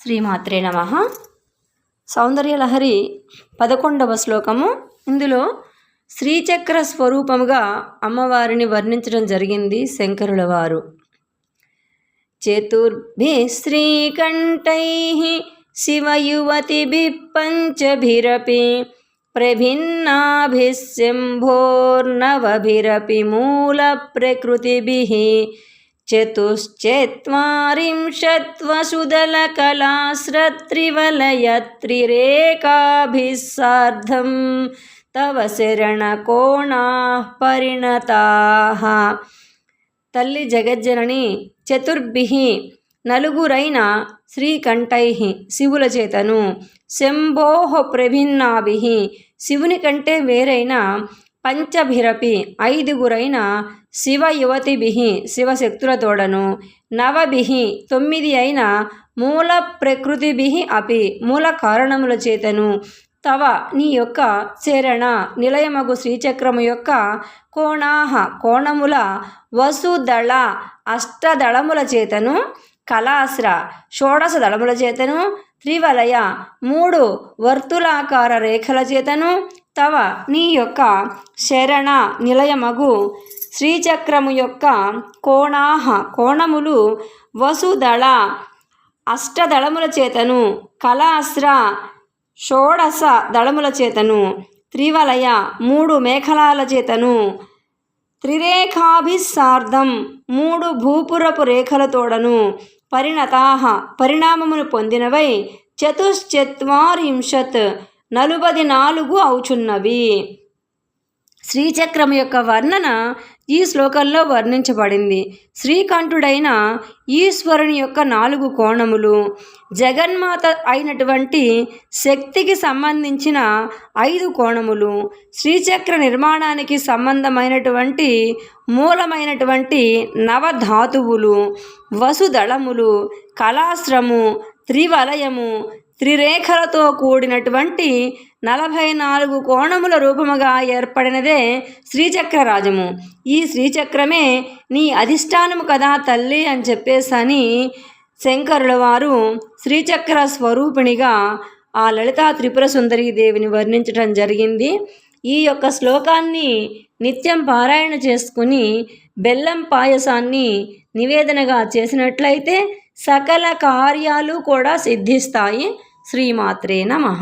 శ్రీమాత్రే నమః. సౌందర్యలహరి 11వ శ్లోకము. ఇందులో శ్రీచక్ర స్వరూపముగా అమ్మవారిని వర్ణించడం జరిగింది శంకరుల వారు. చతుర్భి శ్రీకంఠైః శివయువతిభిః పంచభిరపి ప్రభిన్నాభిః శంభోర్నవభిరపి మూల ప్రకృతిభిః చతుశ్చత్వారింశత్వసుదలకళాశ్రత్రివలయత్రిరేకాభిः సార్ధం తవ శరణకోణాః పరిణతాః. తల్లి జగజ్జనని చతుర్భిః నలుగురైన శ్రీకంఠైః శివుల చేతను, శంభోః ప్రభిన్నాభిః శివుని కంటే వేరైన, పంచభిరపి ఐదుగురైన శివయువతిభిః శివశక్తులతోడను, నవభిః 9 అయిన మూల ప్రకృతిభిః అపి మూల కారణముల చేతను, తవ నీ యొక్క చరణ నిలయమగు శ్రీచక్రము యొక్క కోణాః కోణముల, వసుదళ అష్టదళముల చేతను, కళాశ్ర 16 దళముల చేతను, త్రివలయ 3 వర్తులాకార రేఖల చేతను, తవ నీ యొక్క శరణ నిలయమగు శ్రీచక్రము యొక్క కోణాః కోణములు, వసుదళ అష్టదళముల చేతను, కళాశ్ర 16 దళముల చేతను, త్రివలయ 3 మేఖలాల చేతను, త్రిరేఖాభిః సార్ధం 3 భూపురపు రేఖలతోడను, పరిణతాః పరిణామమును పొందినవై, చతుశ్చత్వారింశత్ 44 అవుచున్నవి. శ్రీచక్రం యొక్క వర్ణన ఈ శ్లోకంలో వర్ణించబడింది. శ్రీకంఠుడైన ఈశ్వరుని యొక్క 4 కోణములు, జగన్మాత అయినటువంటి శక్తికి సంబంధించిన 5 కోణములు, శ్రీచక్ర నిర్మాణానికి సంబంధమైనటువంటి మూలమైనటువంటి నవధాతువులు, వసుదళములు, కళాశ్రము, త్రివలయము, త్రిరేఖలతో కూడినటువంటి 44 కోణముల రూపముగా ఏర్పడినదే శ్రీచక్రరాజము. ఈ శ్రీచక్రమే నీ అధిష్టానము కదా తల్లి అని చెప్పేసని శంకరుల వారు శ్రీచక్ర స్వరూపిణిగా ఆ లలితా త్రిపుర సుందరీ దేవిని వర్ణించడం జరిగింది. ఈ యొక్క శ్లోకాన్ని నిత్యం పారాయణ చేసుకుని బెల్లం పాయసాన్ని నివేదనగా చేసినట్లయితే సకల కార్యాలు కూడా సిద్ధిస్తాయి. శ్రీమాత్రే నమః.